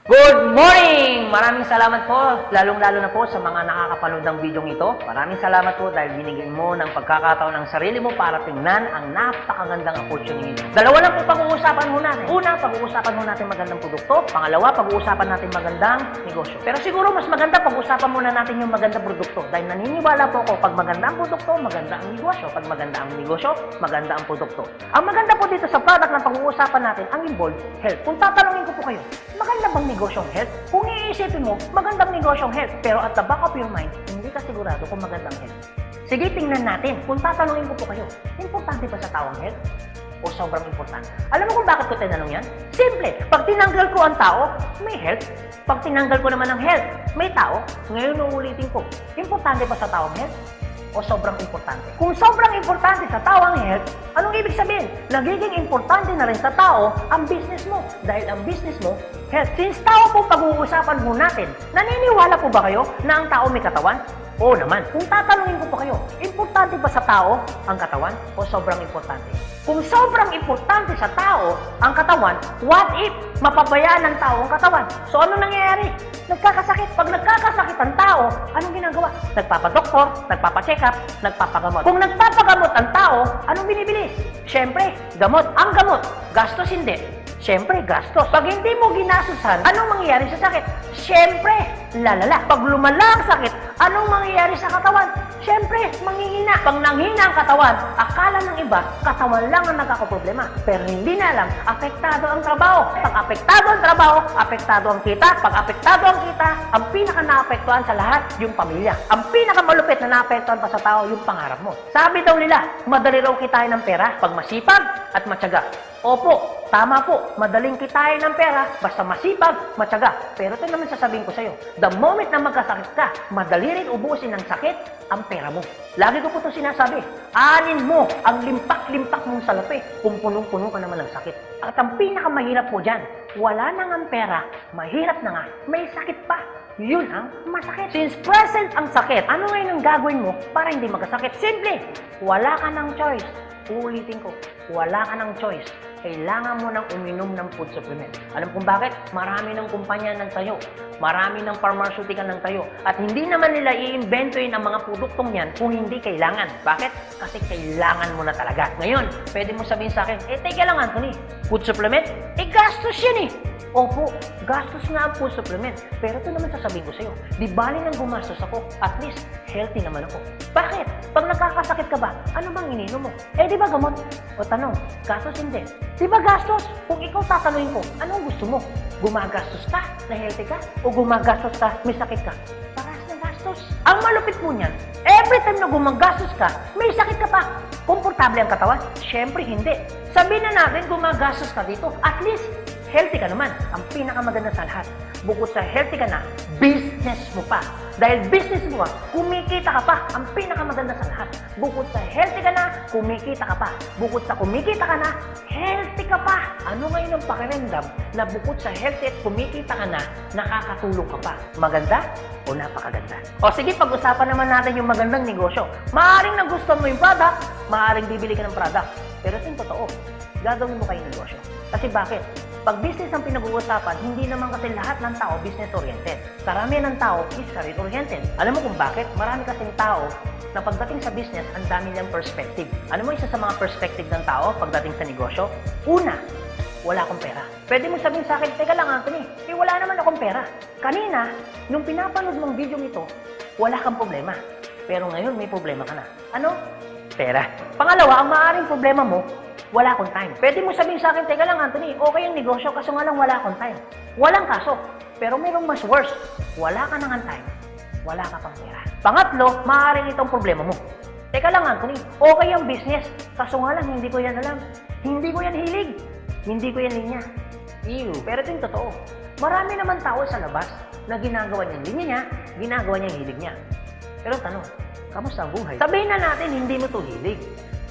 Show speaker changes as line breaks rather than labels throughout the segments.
Good morning! Maraming salamat po, lalong-lalo na po sa mga nakakapanood ng video ito. Maraming salamat po dahil binigyan mo ng pagkakataon ng sarili mo para tingnan ang napakagandang opportunity. Dalawa lang po pag-uusapan mo natin. Una, pag-uusapan mo natin magandang produkto. Pangalawa, pag-uusapan natin magandang negosyo. Pero siguro mas maganda pag-uusapan muna natin yung magandang produkto. Dahil naniniwala po ako, pag maganda ang produkto, maganda ang negosyo. Pag maganda ang negosyo, maganda ang produkto. Ang maganda po dito sa product na pag-uusapan natin, ang involved health. Kung tatanungin ko po kayo, maganda bang negosyong health? Kung iisipin mo, magandang negosyong health. Pero at the back of your mind, hindi ka sigurado kung magandang health. Sige, tingnan natin. Kung tatanungin ko po kayo, importante ba sa tao ang health? O sobrang importante? Alam mo kung bakit ko tinanong yan? Simple. Pag tinanggal ko ang tao, may health. Pag tinanggal ko naman ang health, may tao. Ngayon uulitin ko, importante ba sa tao ang health? O sobrang importante? Kung sobrang importante sa tao ang health, anong ibig sabihin? Nagiging importante na rin sa tao ang business mo. Dahil ang business mo, health. Since tao po pag-uusapan mo natin, naniniwala po ba kayo na ang tao may katawan? Oo naman. Kung tatanungin ko po kayo, importante ba sa tao ang katawan o sobrang importante? Kung sobrang importante sa tao ang katawan, what if mapabayaan ng tao ang katawan? So ano nangyayari? Nagkakasakit. Pag nagkakasakit ang tao, anong ginagawa? Nagpapadoktor, nagpapacheck up, nagpapagamot. Kung nagpapagamot ang tao, anong binibili? Siyempre, gamot. Ang gamot, gastos hindi. Siyempre, gastos. Pag hindi mo ginasusan, anong mangyayari sa sakit? Siyempre, lalala. Pag lumala ang sakit, anong mangyayari sa katawan? Siyempre, manghihina. Pag nanghina ang katawan, akala ng iba, katawan lang ang nagkakaproblema. Pero hindi na alam, apektado ang trabaho. Pag apektado ang trabaho, apektado ang kita. Pag apektado ang kita, ang pinaka-naapektuhan sa lahat, yung pamilya. Ang pinakamalupit na naapektuhan pa sa tao, yung pangarap mo. Sabi daw nila, madali raw kitain ng pera pag masipag at matyaga. Opo, tama po, madaling kitain ng pera basta masipag, matyaga. Pero ito naman sasabihin ko sa'yo, the moment na magkasakit ka, madali rin ubusin ng sakit ang pera mo. Lagi ko po ito sinasabi, anin mo ang limpak-limpak mong salapi kung punong-puno ka naman ng sakit. At ang pinakamahirap po dyan, wala na nga pera, mahirap na nga, may sakit pa. Yun ang masakit. Since present ang sakit, ano ngayon ang gagawin mo para hindi magkasakit? Simple, wala ka ng choice. Uulitin ko, wala ka ng choice. Kailangan mo nang uminom ng food supplement. Alam kung bakit? Marami ng kumpanya ng tayo. Marami ng pharmaceutical ng tayo. At hindi naman nila i-inventoyin ang mga produktong yan kung hindi kailangan. Bakit? Kasi kailangan mo na talaga. Ngayon, pwede mo sabihin sa akin, teka lang Anthony, food supplement? Gastos yan eh. Opo, gastos nga ang food supplement. Pero ito naman sasabihin ko sa'yo, di bali nang gumastos ako, at least healthy naman ako. Bakit? Pag nagkakasakit ka ba, ano bang ininom mo? Di ba gamot? O tanong, gastos hindi. Di ba gastos? Kung ikaw tatanungin ko, anong gusto mo? Gumagastos ka na healthy ka? O gumagastos ka, may sakit ka? Parehas na gastos. Ang malupit mo niyan, every time na gumagastos ka, may sakit ka pa. Komportable ang katawan? Siyempre hindi. Sabihin na natin gumagastos ka dito, at least healthy ka naman. Ang pinakamaganda sa lahat. Bukod sa healthy ka na, business mo pa. Dahil business mo, kumikita ka pa. Ang pinakamaganda sa lahat. Bukod sa healthy ka na, kumikita ka pa. Bukod sa kumikita ka na, healthy ka pa. Ano ngayon ang pakiramdam na bukod sa healthy at kumikita ka na, nakakatulong ka pa? Maganda o napakaganda? O sige, pag-usapan naman natin yung magandang negosyo. Maaaring nagustuhan mo yung product, maaaring bibili ka ng product. Pero ito yung totoo. Gagawin mo kayo negosyo. Kasi bakit? Pag business ang pinag-uusapan, hindi naman kasi lahat ng tao business-oriented. Karamihan ng tao is career-oriented. Alam mo kung bakit? Marami kasing tao na pagdating sa business, ang dami niyang perspective. Alam mo isa sa mga perspective ng tao pagdating sa negosyo? Una, wala akong pera. Pwede mo sabihin sa akin, teka lang Anthony, wala naman akong pera. Kanina, nung pinapanood mong video ito, wala kang problema. Pero ngayon, may problema ka na. Ano? Pera. Pangalawa, ang maaaring problema mo, wala akong time. Pwede mo sabihin sa akin, teka lang Anthony, okay ang negosyo kaso nga lang wala akong time. Walang kaso. Pero mayroong mas worse. Wala ka na nga time. Wala ka pang pera. Pangatlo, maaaring itong problema mo. Teka lang Anthony, okay ang business. Kaso nga lang, hindi ko yan alam. Hindi ko yan hilig. Hindi ko yan linya. Ew. Pero ito yung totoo. Marami naman tao sa labas na ginagawa niyang linya niya, ginagawa niyang hilig niya. Pero tanong, kamusta ang buhay? Sabihin na natin, hindi mo to hilig.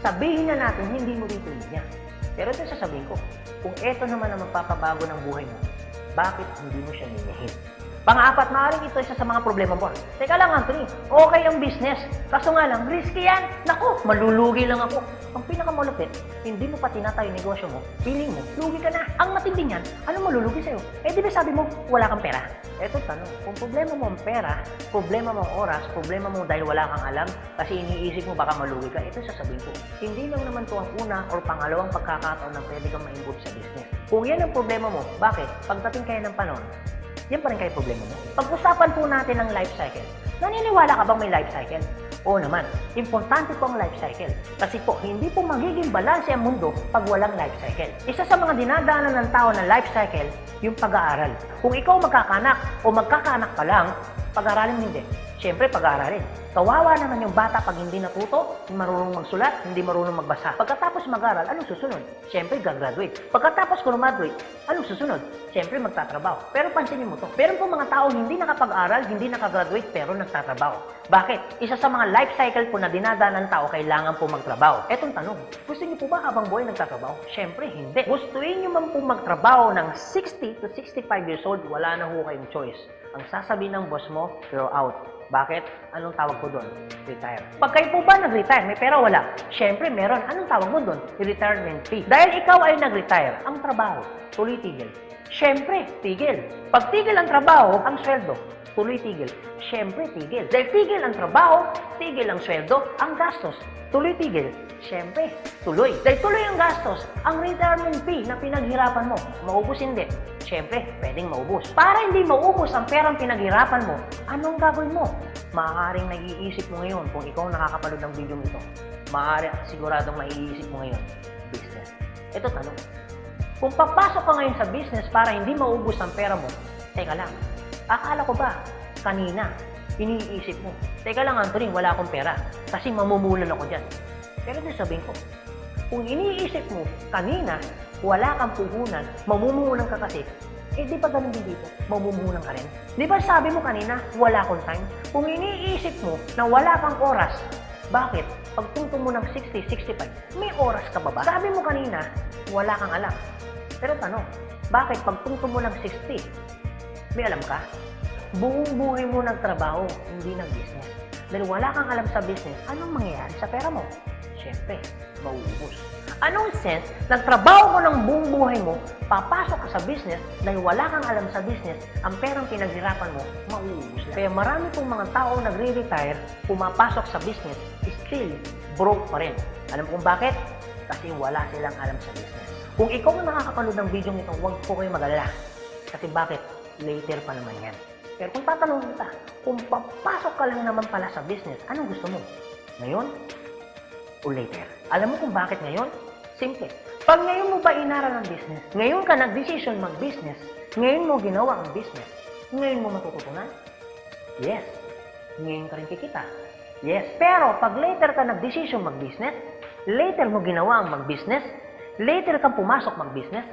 Sabihin na natin, hindi mo rin tuloy niya. Pero ito sasabihin ko, kung eto naman ang magpapabago ng buhay mo, bakit hindi mo siya ninyahin? Pang-apat, maaaring ito isa sa mga problema mo. Teka lang, Anthony, okay ang business. Kaso nga lang, risky yan. Naku, malulugi lang ako. Ang pinakamalupit, hindi mo pa tinatayo yung negosyo mo, feeling mo, lugi ka na. Ang matindi niyan, anong malulugi sa'yo? Eh di ba sabi mo, wala kang pera? Eto tanong, kung problema mo ang pera, problema mo ang oras, problema mo dahil wala kang alam, kasi iniisip mo baka malugi ka, ito sasabihin ko. Hindi lang naman to ang una or pangalawang pagkakataon na pwede kang ma-involve sa business. Kung yan ang problema mo, bakit? Pagdating kayo ng panahon, yan pa rin kayo problema mo. Pag-usapan po natin ang life cycle. Naniniwala ka bang may life cycle? Oo naman, importante po ang life cycle. Kasi po, hindi po magiging balanse ang mundo pag walang life cycle. Isa sa mga dinadaanan ng tao ng life cycle, yung pag-aaral. Kung ikaw magkakanak o magkakanak pa lang, pag-aralin mo hindi. Siyempre, pag-aaralin. Kawawa naman yung bata pag hindi natuto, hindi marunong magsulat, hindi marunong magbasa. Pagkatapos mag-aral, anong susunod? Siyempre, gagraduate. Pagkatapos graduate, anong susunod? Siyempre, magtatrabaho. Pero pansinin mo to. Meron po mga tao hindi nakapag-aral, hindi nakagraduate, pero nagtatrabaho. Bakit? Isa sa mga life cycle po na dinadaan ng tao, kailangan po magtrabaho. Etong tanong, gusto niyo po ba habang buhay nagtatrabaho? Siyempre, hindi. Gustuin niyo man po magtrabaho ng 60 to 65 years old, wala na ho kayong choice. Ang sasabihin ng boss mo, you're out. Bakit? Anong tawag ko doon? Retire. Pag kayo po ba nag-retire, may pera wala? Siyempre, meron. Anong tawag mo doon? Retirement fee. Dahil ikaw ay nag-retire, ang trabaho, tuloy-tigil. Siyempre, tigil. Pag tigil ang trabaho, ang sweldo, tuloy-tigil. Siyempre, tigil. Dahil tigil ang trabaho, tigil ang sweldo, ang gastos, tuloy-tigil. Siyempre, tuloy. Dahil tuloy ang gastos, ang retirement fee na pinaghirapan mo, maubos hindi. Siyempre, pwedeng maubos. Para hindi maubos ang perang pinaghirapan mo, anong gagawin mo? Maaaring nag-iisip mo ngayon kung ikaw nakakapanood ng video ito. Maaaring siguradong maiisip mo ngayon, business. Ito tanong. Kung papasok ka ngayon sa business para hindi maubos ang pera mo, teka lang, akala ko ba, kanina, iniisip mo, teka lang Anthony, wala akong pera kasi mamumulan ako dyan. Pero sabihin ko, kung iniisip mo, kanina, wala kang puhunan, mamumuhunan ka kasi, eh di ba ganun din dito? Mamumuhunan ka rin? Di ba sabi mo kanina, wala akong time? Kung iniisip mo na wala kang oras, bakit? Pagtungtong mo ng 60, 65, may oras ka ba ba? Sabi mo kanina, wala kang alam. Pero tanong, bakit pagtungtong mo ng 60, may alam ka? Buong buhay mo nagtrabaho, hindi ng business. Dahil wala kang alam sa business, anong mangyayari sa pera mo? Siyempre, mauubos. Anong sense, nagtrabaho mo ng buong buhay mo, papasok ka sa business, dahil wala kang alam sa business, ang perang pinaghirapan mo, mauubos lang. Kaya marami pong mga tao nagre-retire, pumapasok sa business, still broke pa rin. Alam kung bakit? Kasi wala silang alam sa business. Kung ikaw ang nakakapanood ng video nito, huwag po kayo mag-alala. Kasi bakit? Later pa naman yan. Pero kung tatanungin kita, kung papasok ka lang naman pala sa business, anong gusto mo? Ngayon o later? Alam mo kung bakit ngayon? Simple. Pag ngayon mo ba inaral ang business, ngayon ka nag-decision mag-business, ngayon mo ginawa ang business, ngayon mo matututunan? Yes. Ngayon ka rin kikita? Yes. Pero pag later ka nag-decision mag-business, later mo ginawa ang mag-business, later ka pumasok mag-business,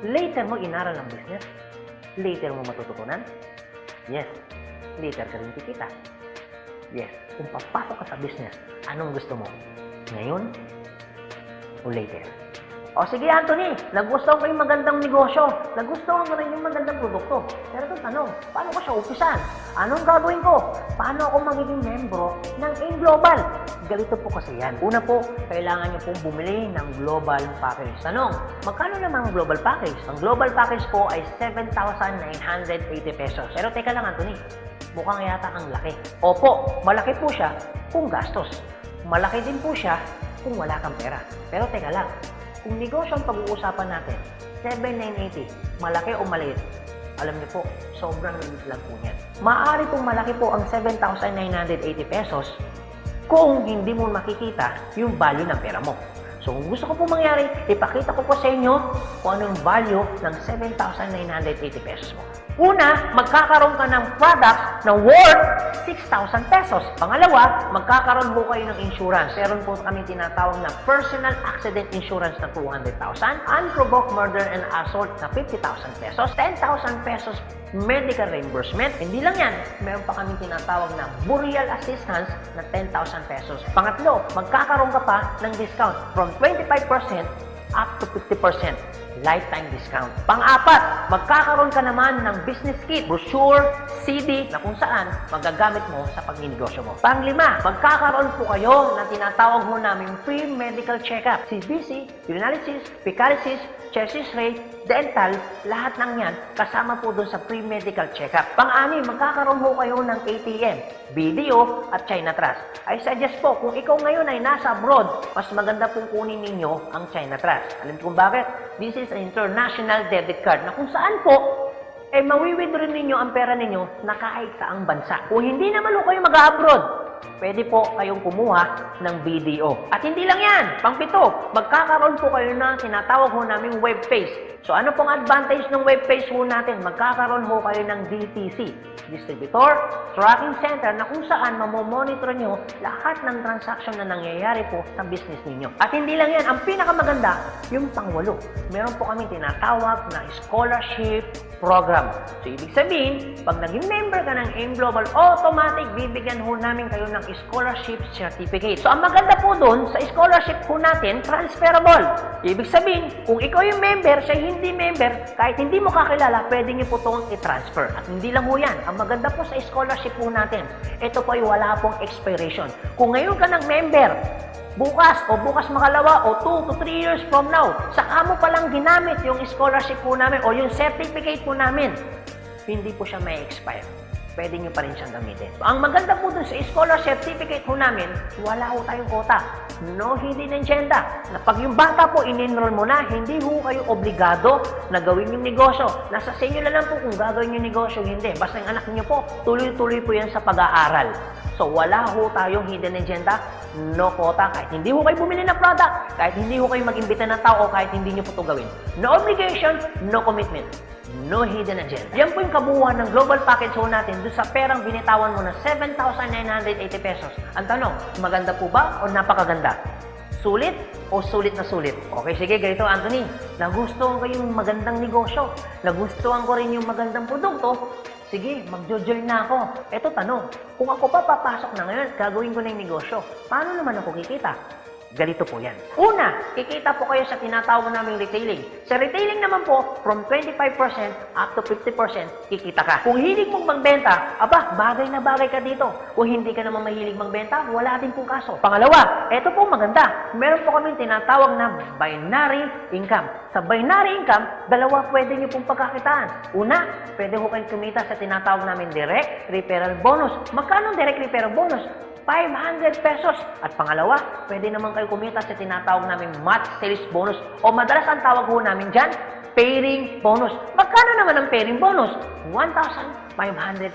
later mo inaral ang business, later mo matututunan? Yes. Later ka rin kikita? Yes. Kung papasok ka sa business, anong gusto mo? Ngayon o later? O sige Anthony, nagustuhan ko yung magandang negosyo, nagustuhan ko rin yung magandang produkto. Pero ito tanong, paano ko siya umpisan? Anong gagawin ko? Paano ako magiging membro ng AIM Global? Galito po kasi yan. Una po, kailangan niyo pong bumili ng global package. Tanong, magkano naman ang global package? Ang global package po ay 7,980 pesos. Pero teka lang Anthony, mukhang yata ang laki. Opo, malaki po siya kung gastos. Malaki din po siya kung wala kang pera. Pero teka lang, kung negosyo ang pag-uusapan natin, 7,980, malaki o maliit? Alam niyo po, sobrang liit lang po yan. Maaari pong malaki po ang 7,980 pesos kung hindi mo makikita yung value ng pera mo. So kung gusto ko po mangyari, ipakita ko po sa inyo kung ano yung value ng 7,980 pesos mo. Una, magkakaroon ka ng product na worth 6,000 pesos. Pangalawa, magkakaroon po kayo ng insurance. Meron po kami tinatawag na personal accident insurance na 200,000, unprovoked murder and assault na 50,000 pesos, 10,000 pesos medical reimbursement. Hindi lang yan, meron pa kami tinatawag na burial assistance na 10,000 pesos. Pangatlo, magkakaroon ka pa ng discount from 25% up to 50%. lifetime discount. Pang-apat, magkakaroon ka naman ng business kit, brochure, CD na kung saan magagamit mo sa pagninegosyo mo. Pang-lima, magkakaroon po kayo na tinatawag mo namin free medical check-up. CBC, urinalysis, fecalysis, chest x-ray, dental, lahat ng yan kasama po doon sa free medical check-up. Pang-anim, magkakaroon po kayo ng ATM, video at China Trust. I suggest po, kung ikaw ngayon ay nasa abroad, mas maganda pong kunin ninyo ang China Trust. Alam kung bakit? This is an international debit card na kung saan po mawi-withdraw ninyo ang pera ninyo na kahit saang bansa. Kung hindi naman po kayo mag-abroad, pwede po kayong kumuha ng BDO. At hindi lang yan, pang-pito, magkakaroon po kayo na tinatawag ho naming web page. So ano pong advantage ng web page ho natin? Magkakaroon ho kayo ng DTC, Distributor Tracking Center, na kung saan mamomonitor nyo lahat ng transaction na nangyayari po sa business ninyo. At hindi lang yan, ang pinakamaganda, yung pang-walo. Meron po kami tinatawag na scholarship program. So ibig sabihin, pag naging member ka ng AIM Global, automatic bibigyan ho namin kayo ng scholarship certificate. So ang maganda po doon, sa scholarship po natin, transferable. Ibig sabihin, kung ikaw yung member, siya hindi member, kahit hindi mo kakilala, pwede niyo po itong i-transfer. At hindi lang ho yan. Ang maganda po sa scholarship po natin, ito po ay wala pong expiration. Kung ngayon ka ng member, bukas o bukas makalawa o 2 to 3 years from now, saka mo palang ginamit yung scholarship po namin o yung certificate po namin, hindi po siya may expire. Pwede nyo pa rin siyang gamitin. So, ang maganda po dun sa scholar certificate po namin, wala ho tayong quota. No hidden agenda. Na pag yung bata po in-enroll mo na, hindi ho kayo obligado na gawin yung negosyo. Nasa sa inyo na lang po kung gagawin yung negosyo, hindi. Basta yung anak niyo po, tuloy-tuloy po yan sa pag-aaral. So, wala ho tayong hidden agenda, no quota. Kahit hindi ho kayo bumili ng product, kahit hindi ho kayo mag-imbita ng tao, kahit hindi nyo po ito gawin. No obligation, no commitment. No hidden agenda. Yan po yung kabuuan ng global package ho natin doon sa perang binitawan mo na 7,980 pesos. Ang tanong, maganda po ba o napakaganda? Sulit o sulit na sulit? Okay, sige, ganito Anthony. Nagustuhan ko yung magandang negosyo. Nagustuhan ko rin yung magandang produkto. Sige, mag-join na ako. Eto tanong, kung ako pa papasok na ngayon, gagawin ko na yung negosyo. Paano naman ako kikita? Ganito po yan. Una, kikita po kayo sa tinatawag naming retailing. Sa retailing naman po, from 25% up to 50% kikita ka. Kung hilig mong magbenta, aba, bagay na bagay ka dito. Kung hindi ka naman mahilig magbenta, wala din pong kaso. Pangalawa, eto po maganda. Meron po kaming tinatawag na binary income. Sa binary income, dalawa pwede niyo pong pagkakitaan. Una, pwede ho kayong kumita sa tinatawag namin direct referral bonus. Magkano direct referral bonus? 500 pesos. At pangalawa, pwede naman kayo kumita sa tinatawag namin match sales bonus o madalas ang tawag ho namin dyan, pairing bonus. Magkano naman ang pairing bonus? 1,500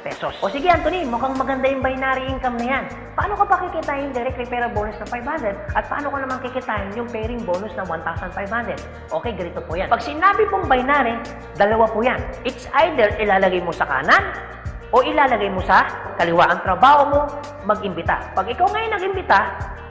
pesos. O sige Anthony, mukhang maganda yung binary income na yan. Paano ka pa kikitain yung direct referral bonus na 500 at paano ka naman kikitain yung pairing bonus na 1,500? Okay, ganito po yan. Pag sinabi pong binary, dalawa po yan. It's either ilalagay mo sa kanan o ilalagay mo sa kaliwa. Ang trabaho mo, mag-imbita. Pag ikaw ngayon nag-imbita,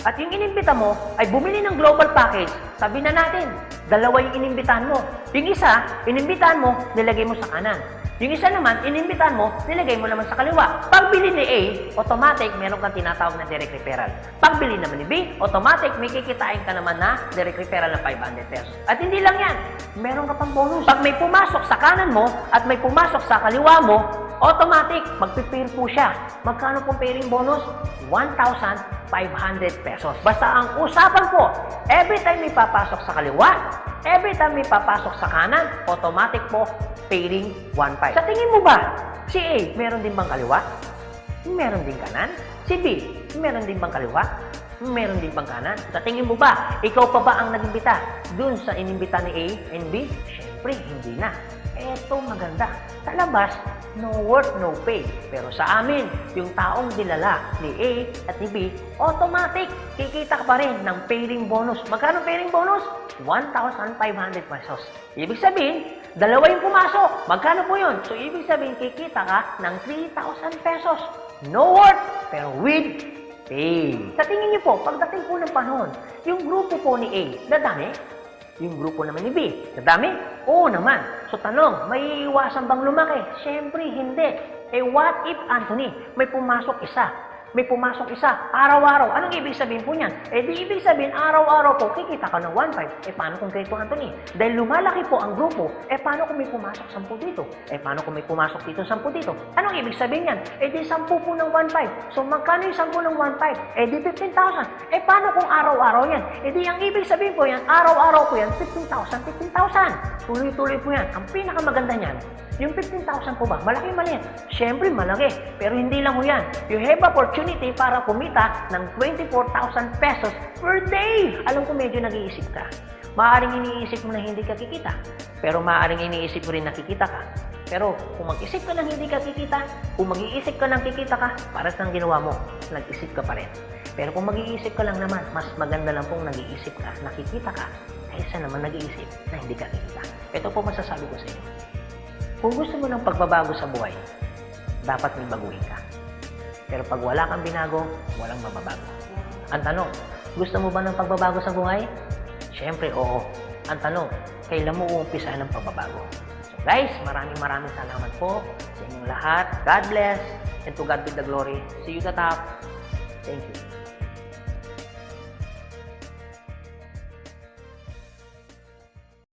at yung inimbita mo ay bumili ng global package, sabi na natin, dalawa yung inimbitahan mo. Yung isa, inimbitahan mo, nilagay mo sa kanan. Yung isa naman, inimbitahan mo, nilagay mo naman sa kaliwa. Pagbili ni A, automatic, meron kang tinatawag na direct referral. Pagbili naman ni B, automatic, may kikitain ka naman na direct referral na 500 pesos. At hindi lang yan, meron ka pang bonus. Pag may pumasok sa kanan mo at may pumasok sa kaliwa mo, automatic, magpipair po siya. Magkano pong pairing bonus? 1,500 pesos. Basta ang usapan po, every time may papasok sa kaliwa, every time may papasok sa kanan, automatic po, pairing 1,500. Sa tingin mo ba, si A, meron din bang kaliwa? Meron din kanan? Si B, meron din bang kaliwa? Meron din bang kanan? Sa tingin mo ba, ikaw pa ba ang nag-imbita dun sa inimbita ni A and B? Siyempre, hindi na. Eto maganda. Sa labas, no work, no pay. Pero sa amin, yung taong dilala ni A at ni B, automatic, kikita ka pa rin ng pairing bonus. Magkano pairing bonus? 1,500 pesos. Ibig sabihin, dalawa yung pumasok. Magkano po yun? So, ibig sabihin, kikita ka ng 3,000 pesos. No work, pero with pay. Sa tingin niyo po, pagdating po ng panahon, yung grupo po ni A, dadami? Yung grupo naman ni B, nadami? Oo naman. So tanong, may iwasan bang lumaki? Siyempre, hindi. Eh what if, Anthony, may pumasok isa? may pumasok isa, araw-araw. Anong ibig sabihin po niyan? Eh di ibig sabihin, araw-araw po, kikita ka ng 1.5. Eh paano kung ganito, Anthony? Dahil lumalaki po ang grupo, eh paano kung may pumasok 10 dito? Eh paano kung may pumasok dito 10 dito? Anong ibig sabihin yan? Eh di 10 po ng 1.5. So magkano yung 10 ng 1.5? Eh di 15,000. Eh paano kung araw-araw yan? Eh di ang ibig sabihin po yan, araw-araw po yan, 15,000, 15,000. Tuloy-tuloy po yan. Ang pinakamaganda niyan, yung 15,000 po ba? Malaki maliit? Siyempre malaki. Pero hindi lang po yan. You have opportunity para kumita ng 24,000 pesos per day. Alam ko medyo nag-iisip ka. Maaaring iniisip mo na hindi ka kikita. Pero maaaring iniisip mo rin na kikita ka. Pero kung mag-isip ka ng hindi ka kikita, kung mag-iisip ka ng kikita ka, para sa ginawa mo, nag-isip ka pa rin. Pero kung mag-iisip ka lang naman, mas maganda lang pong nag-iisip ka, nakikita ka, kaysa naman nag-iisip na hindi ka kikita. Ito po masasabi ko sa inyo. Kung gusto mo ng pagbabago sa buhay, dapat may baguhin ka. Pero pag wala kang binago, walang mababago. Ang tanong, gusto mo ba ng pagbabago sa buhay? Siyempre, oo. Ang tanong, kailan mo uumpisahan ng pagbabago? So guys, maraming salamat po sa inyong lahat. God bless, and to God be the glory. See you at the top. Thank you.